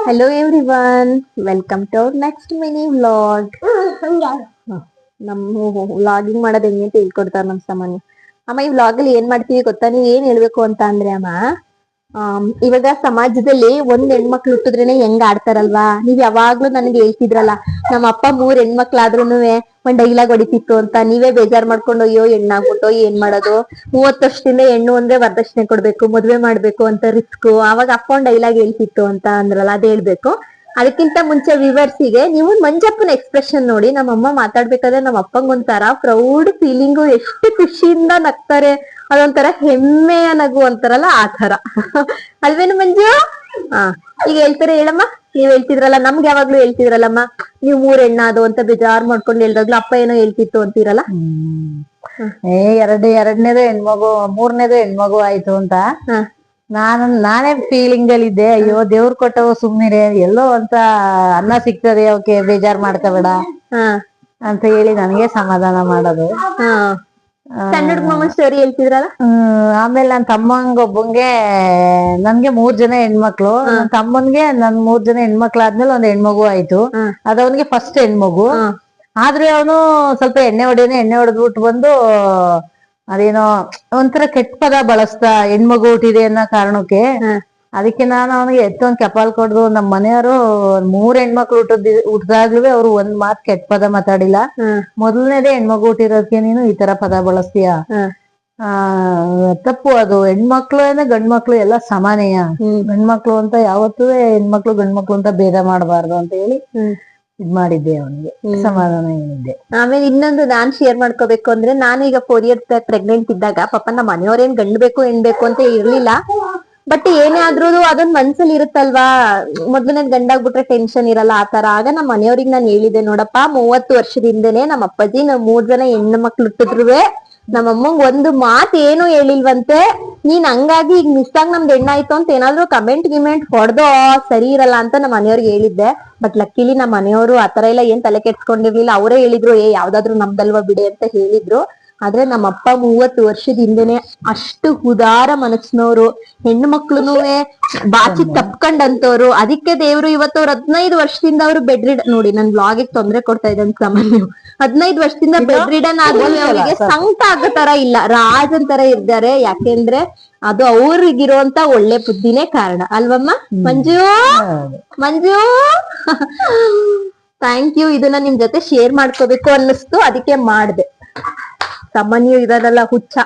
Hello everyone, welcome to our next mini vlog. ನಮ್ಮ vlogging ಮಾಡೋದು ಹೆಂಗೆ ಅಂತ ಹೇಳ್ಕೊಡ್ತಾರ ನಮ್ ಸಾಮಾನ್ಯ ಅಮ್ಮ. ಈ ವ್ಲಾಗ್ ಅಲ್ಲಿ ಏನ್ ಮಾಡ್ತೀವಿ ಗೊತ್ತಾ? ನೀವ್ ಏನ್ ಹೇಳ್ಬೇಕು ಅಂತ ಅಂದ್ರೆ ಅಮ್ಮ, ಇವಾಗ ಸಮಾಜದಲ್ಲಿ ಒಂದ್ ಹೆಣ್ಮಕ್ಳು ಹುಟ್ಟಿದ್ರೇನೆ ಹೆಂಗ್ ಆಡ್ತಾರಲ್ವಾ? ನೀವ್ ಯಾವಾಗ್ಲೂ ನನಗೆ ಹೇಳ್ತಿದ್ರಲ್ಲ, ನಮ್ಮ ಅಪ್ಪ 3 ಹೆಣ್ಮಕ್ಳಾದ್ರೂನುವೆ ಒಂದ್ ಡೈಲಾಗ್ ಹೊಡಿತಿತ್ತು ಅಂತ. ನೀವೇ ಬೇಜಾರ್ ಮಾಡ್ಕೊಂಡು ಅಯ್ಯೋ ಹೆಣ್ಣಾಗ್ಬಿಟ್ಟು ಏನ್ ಮಾಡೋದು, 30 ವರ್ಷದಿಂದ ಹೆಣ್ಣು ಅಂದ್ರೆ ವರದಕ್ಷಿಣೆ ಕೊಡ್ಬೇಕು, ಮದ್ವೆ ಮಾಡ್ಬೇಕು ಅಂತ ರಿಸ್ಕ್. ಅವಾಗ ಅಪ್ಪ ಒಂದ್ ಡೈಲಾಗ್ ಹೇಳ್ತಿತ್ತು ಅಂತ ಅಂದ್ರಲ್ಲ, ಅದ್ ಹೇಳ್ಬೇಕು. ಅದಕ್ಕಿಂತ ಮುಂಚೆ ವಿವರ್ಸಿಗೆ ನೀವು ಮಂಜಪ್ಪನ ಎಕ್ಸ್ಪ್ರೆಷನ್ ನೋಡಿ. ನಮ್ಮಮ್ಮ ಮಾತಾಡ್ಬೇಕಾದ್ರೆ ನಮ್ಮ ಅಪ್ಪಂಗ್ ಒಂಥರ ಪ್ರೌಡ್ ಫೀಲಿಂಗು, ಎಷ್ಟು ಖುಷಿಯಿಂದ ನಗ್ತಾರೆ. ಅದೊಂಥರ ಹೆಮ್ಮೆಯ ನಗು ಅಂತಾರಲ್ಲ ಆ ತರ. ಅಲ್ವೇನು ಮಂಜು? ಹಾ, ಈಗ ಹೇಳ್ತಾರೆ ಹೇಳಮ್ಮ. ನೀವ್ ಹೇಳ್ತಿದ್ರಲ್ಲ, ನಮ್ಗೆ ಯಾವಾಗ್ಲೂ ಹೇಳ್ತಿದ್ರಲ್ಲಮ್ಮ, ನೀವ್ 3 ಹೆಣ್ಣಾದು ಅಂತ ಬೇಜಾರ್ ಮಾಡ್ಕೊಂಡು ಹೇಳ್ದಾಗ್ಲು ಅಪ್ಪ ಏನೋ ಹೇಳ್ತಿತ್ತು ಅಂತೀರಲ್ಲ. ಎರಡನೇದು ಹೆಣ್ಮಗು, 3ನೇದು ಹೆಣ್ಮಗು ಆಯ್ತು ಅಂತ ನಾನೇ ಫೀಲಿಂಗ್ ಅಲ್ಲಿ ಇದ್ದೆ. ಅಯ್ಯೋ ದೇವ್ರು ಕೊಟ್ಟವು ಸುಮ್ನಿರೆ, ಎಲ್ಲೋ ಅಂತ ಅನ್ನ ಸಿಗ್ತದೆ, ಅವಕ್ಕೆ ಬೇಜಾರ್ ಮಾಡ್ಕೋಬೇಡ ಅಂತ ಹೇಳಿ ನನಗೆ ಸಮಾಧಾನ ಮಾಡೋದು. ಸಣ್ಣ ಮಾಮನ್ ಸ್ಟೋರಿ ಹೇಳ್ತಿದ್ರಲ್ಲ. ಆಮೇಲೆ ನನ್ ತಮ್ಮಂಗೊಬ್ಬಂಗೆ, ನನ್ಗೆ 3 ಜನ ಹೆಣ್ಮಕ್ಳು. ನನ್ ತಮ್ಮನ್ಗೆ 3 ಜನ ಹೆಣ್ಮಕ್ಳು ಆದ್ಮೇಲೆ ಒಂದ್ ಹೆಣ್ಮಗು ಆಯ್ತು. ಅದವನ್ಗೆ ಫಸ್ಟ್ ಹೆಣ್ಮಗು. ಆದ್ರೆ ಅವನು ಸ್ವಲ್ಪ ಎಣ್ಣೆ ಹೊಡೆದ್ಬಿಟ್ಟು ಬಂದು ಅದೇನೋ ಒಂಥರ ಕೆಟ್ಟ ಪದ ಬಳಸ್ದ, ಹೆಣ್ಮಗು ಹುಟ್ಟಿದೆ ಅನ್ನೋ ಕಾರಣಕ್ಕೆ. ಅದಕ್ಕೆ ನಾನು ಅವನಿಗೆ ಎತ್ತೊಂದ್ ಕೆಪಾಲ್ ಕೊಡ್ದು. ನಮ್ ಮನೆಯವರು 3 ಹೆಣ್ಮಕ್ಳು ಹುಟ್ಟಿದಾಗ್ಲೂ ಅವ್ರು ಒಂದ್ ಮಾತ್ ಕೆಟ್ಟ ಪದ ಮಾತಾಡಿಲ್ಲ. ಮೊದಲನೇದೇ ಹೆಣ್ಮಗು ಹುಟ್ಟಿರೋದಕ್ಕೆ ನೀನು ಈ ತರ ಪದ ಬಳಸ್ತೀಯ, ತಪ್ಪು ಅದು. ಹೆಣ್ಮಕ್ಳು ಗಂಡ್ಮಕ್ಳು ಎಲ್ಲ ಸಮಾನೆಯ. ಗಂಡ್ಮಕ್ಳು ಅಂತ ಯಾವತ್ತೂ ಹೆಣ್ಮಕ್ಳು ಗಂಡ್ಮಕ್ಳು ಅಂತ ಭೇದ ಮಾಡಬಾರ್ದು ಅಂತ ಹೇಳಿ ಇದ್ ಮಾಡಿದ್ದೆ, ಅವನಿಗೆ ಸಮಾಧಾನ ಹೇಳಿದ್ದೆ. ಆಮೇಲೆ ಇನ್ನೊಂದು ನಾನ್ ಶೇರ್ ಮಾಡ್ಕೋಬೇಕು ಅಂದ್ರೆ, ನಾನು ಈಗ 4 ಇಯರ್ಸ್ ಪ್ರೆಗ್ನೆಂಟ್ ಇದ್ದಾಗ ಪಾಪ ನಮ್ಮ ಮನೆಯವ್ರೇನ್ ಗಂಡ್ ಬೇಕು ಹೆಣ್ ಬೇಕು ಅಂತ ಇರ್ಲಿಲ್ಲ. ಬಟ್ ಏನೇ ಆದ್ರೂ ಅದೊಂದ್ ಮನ್ಸಲ್ಲಿ ಇರುತ್ತಲ್ವಾ, ಮೊದ್ಲನೇದ್ ಗಂಡಾಗ್ಬಿಟ್ರೆ ಟೆನ್ಷನ್ ಇರಲ್ಲ ಆ ತರ. ಆಗ ನಮ್ಮ ಮನೆಯವ್ರಿಗೆ ನಾನು ಹೇಳಿದ್ದೆ, ನೋಡಪ್ಪ 30 ವರ್ಷದಿಂದನೇ ನಮ್ಮ ಅಪ್ಪಾಜಿ ನಾವ್ 3 ಜನ ಹೆಣ್ಣು ಮಕ್ಳು ಹುಟ್ಟಿದ್ರುವೆ ನಮ್ಮಮ್ಮಂಗ್ ಒಂದು ಮಾತ್ ಏನು ಹೇಳಿಲ್ವಂತೆ. ನೀನ್ ಹಂಗಾಗಿ ಈಗ ಮಿಸ್ ಆಗಿ ನಮ್ದು ಹೆಣ್ಣಾಯ್ತು ಅಂತ ಏನಾದ್ರು ಗಿಮೆಂಟ್ ಹೊಡ್ದೋ ಸರಿ ಇರಲ್ಲ ಅಂತ ನಮ್ಮ ಮನೆಯವ್ರಿಗೆ ಹೇಳಿದ್ದೆ. ಬಟ್ ಲಕ್ಕಿಲಿ ನಮ್ಮ ಮನೆಯವರು ಆತರ ಎಲ್ಲ ಏನ್ ತಲೆ ಕೆಡ್ಸ್ಕೊಂಡಿರ್ಲಿಲ್ಲ. ಅವರೇ ಹೇಳಿದ್ರು, ಯಾವ್ದಾದ್ರು ನಮ್ದಲ್ವಾ ಬಿಡೆ ಅಂತ ಹೇಳಿದ್ರು. ಆದ್ರೆ ನಮ್ಮಪ್ಪ 30 ವರ್ಷದ ಹಿಂದೆನೆ ಅಷ್ಟು ಉದಾರ ಮನಸ್ಸಿನವ್ರು, ಹೆಣ್ಣು ಮಕ್ಳುನುವೆ ಬಾಚಿ ತಪ್ಕೊಂಡಂತವ್ರು. ಅದಕ್ಕೆ ದೇವ್ರು ಇವತ್ತು ಅವ್ರು 15 ವರ್ಷದಿಂದ ಅವ್ರು ಬೆಡ್ ರಿಡನ್, ನೋಡಿ ನನ್ ಬ್ಲಾಗಿಗೆ ತೊಂದ್ರೆ ಕೊಡ್ತಾ ಇದ್ದಂತ ಸಾಮಾನ್ಯ, 15 ವರ್ಷದಿಂದ ಬೆಡ್ ರಿಡನ್ ಆದ್ಮೇಲೆ ಅವರಿಗೆ ಸಂಕಟ ಆಗೋ ತರ ಇಲ್ಲ, ರಾಜನ್ ತರ ಇದ್ದಾರೆ. ಯಾಕೆಂದ್ರೆ ಅದು ಅವ್ರಿಗಿರುವಂತ ಒಳ್ಳೆ ಬುದ್ಧಿನೇ ಕಾರಣ ಅಲ್ವಮ್ಮ ಮಂಜು? ಮಂಜು ಥ್ಯಾಂಕ್ ಯು. ಇದನ್ನ ನಿಮ್ ಜೊತೆ ಶೇರ್ ಮಾಡ್ಕೋಬೇಕು ಅನ್ನಿಸ್ತು, ಅದಕ್ಕೆ ಮಾಡ್ದೆ. ಸಾಮಾನ್ಯ ಇರೋದಲ್ಲ ಹುಚ್ಚ.